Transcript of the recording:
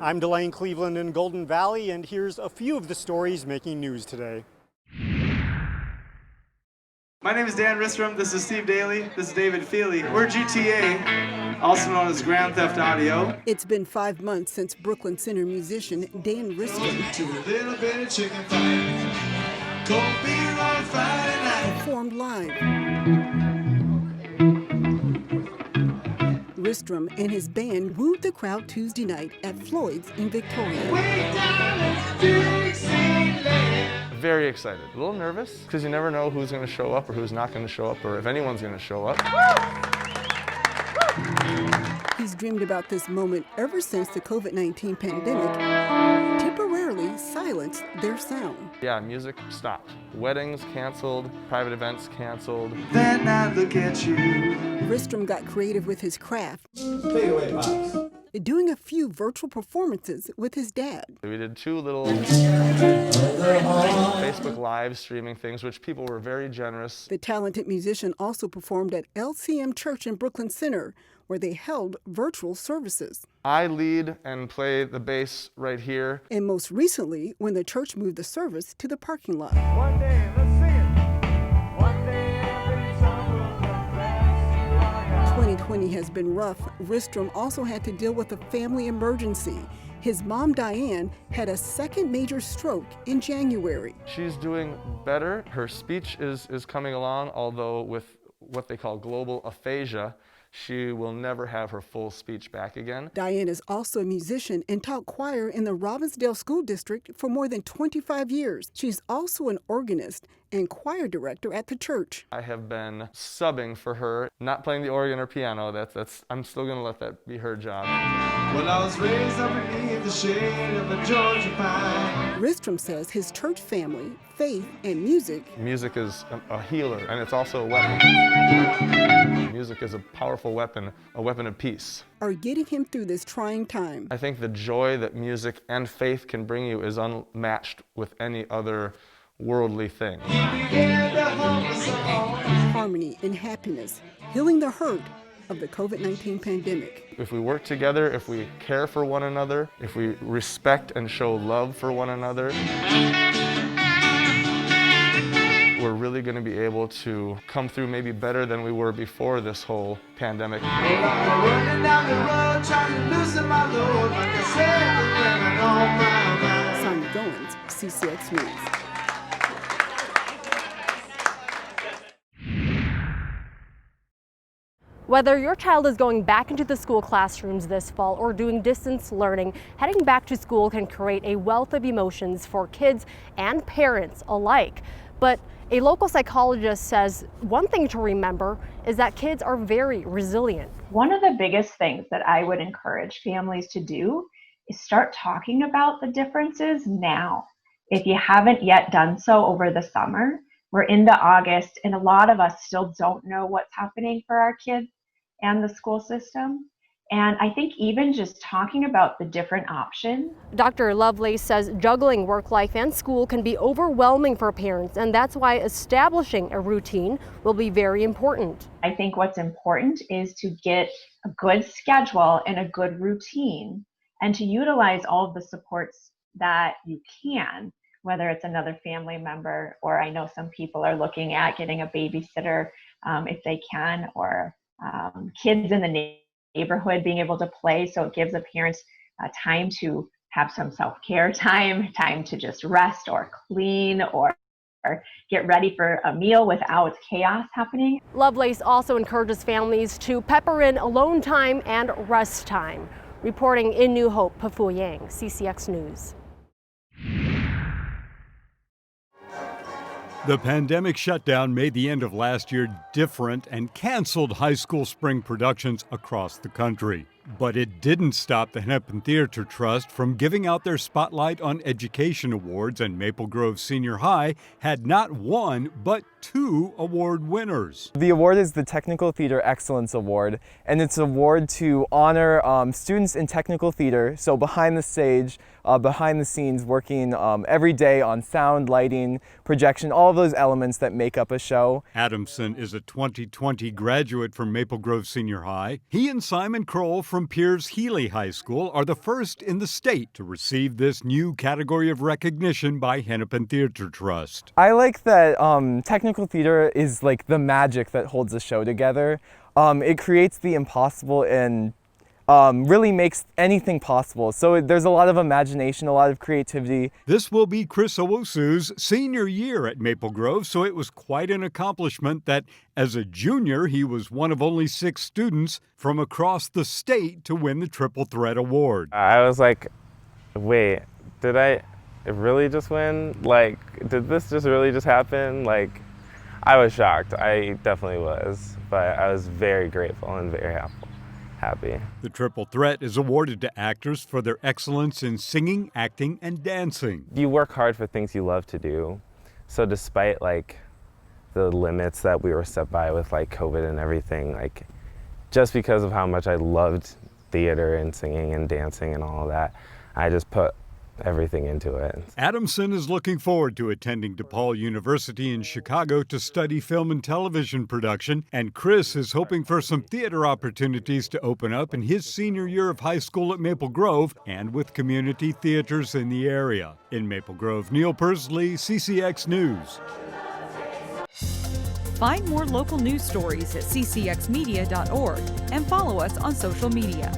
I'm Delane Cleveland in Golden Valley, and here's a few of the stories making news today. My name is Dan Ristrom, this is Steve Daly, this is David Feely. We're GTA, also known as Grand Theft Audio. It's been 5 months since Brooklyn Center musician Dan Ristrom performed live. Ristrom and his band wooed the crowd Tuesday night at Floyd's in Victoria. Very excited. A little nervous, because you never know who's going to show up or who's not going to show up, or if anyone's going to show up. He's dreamed about this moment ever since the COVID-19 pandemic temporarily silenced their sound. Yeah, music stopped. Weddings canceled, private events canceled. Then I look at you. Ristrom got creative with his craft, Take it away, Pops. doing a few virtual performances with his dad. We did 2 little Facebook live streaming things, which people were very generous. The talented musician also performed at LCM Church in Brooklyn Center, where they held virtual services. I lead and play the bass right here. And most recently, when the church moved the service to the parking lot. One day, let's sing it. One day, every sun will come back. 2020 has been rough. Ristrom also had to deal with a family emergency. His mom, Diane, had a second major stroke in January. She's doing better. Her speech is coming along, although with what they call global aphasia, she will never have her full speech back again. Diane is also a musician and taught choir in the Robbinsdale School District for more than 25 years. She's also an organist and choir director at the church. I have been subbing for her, not playing the organ or piano. I'm still going to let that be her job. Well, I was raised underneath the shade of a Georgia pine. Ristrom says his church family, faith, and music. Music is a healer, and it's also a weapon. Music is a powerful weapon, a weapon of peace. Are getting him through this trying time. I think the joy that music and faith can bring you is unmatched with any other worldly thing. Harmony and happiness, healing the hurt of the COVID-19 pandemic. If we work together, if we care for one another, if we respect and show love for one another, we're really going to be able to come through maybe better than we were before this whole pandemic. Sonia Goins, CCX News. Whether your child is going back into the school classrooms this fall or doing distance learning, heading back to school can create a wealth of emotions for kids and parents alike. But a local psychologist says one thing to remember is that kids are very resilient. One of the biggest things that I would encourage families to do is start talking about the differences now. If you haven't yet done so over the summer, we're into August and a lot of us still don't know what's happening for our kids and the school system. And I think even just talking about the different options. Dr. Lovelace says juggling work life and school can be overwhelming for parents, and that's why establishing a routine will be very important. I think what's important is to get a good schedule and a good routine and to utilize all of the supports that you can, whether it's another family member, or I know some people are looking at getting a babysitter if they can, or kids in the neighborhood being able to play, so it gives the parents time to have some self-care time to just rest or clean or get ready for a meal without chaos happening. Lovelace also encourages families to pepper in alone time and rest time. Reporting in New Hope, Pafu Yang, CCX News. The pandemic shutdown made the end of last year different and canceled high school spring productions across the country. But it didn't stop the Hennepin Theater Trust from giving out their Spotlight on Education awards, and Maple Grove Senior High had not one, but 2 award winners. The award is the Technical Theater Excellence Award, and it's an award to honor students in technical theater, so behind the stage, behind the scenes, working every day on sound, lighting, projection, all of those elements that make up a show. Adamson is a 2020 graduate from Maple Grove Senior High. He and Simon Kroll from Piers Healy High School are the first in the state to receive this new category of recognition by Hennepin Theater Trust. I like that technical theater is like the magic that holds a show together. It creates the impossible and really makes anything possible. So there's a lot of imagination, a lot of creativity. This will be Chris Owusu's senior year at Maple Grove, so it was quite an accomplishment that as a junior, he was one of only 6 students from across the state to win the Triple Threat Award. I was like, wait, did I really just win? Like, did this just really just happen? Like, I was shocked. I definitely was, but I was very grateful and very happy. The Triple Threat is awarded to actors for their excellence in singing, acting, and dancing. You work hard for things you love to do. So despite like the limits that we were set by with like COVID and everything, like just because of how much I loved theater and singing and dancing and all of that, I just put everything into it. Adamson is looking forward to attending DePaul University in Chicago to study film and television production, and Chris is hoping for some theater opportunities to open up in his senior year of high school at Maple Grove and with community theaters in the area. In Maple Grove, Neil Persley, CCX News. Find more local news stories at ccxmedia.org and follow us on social media.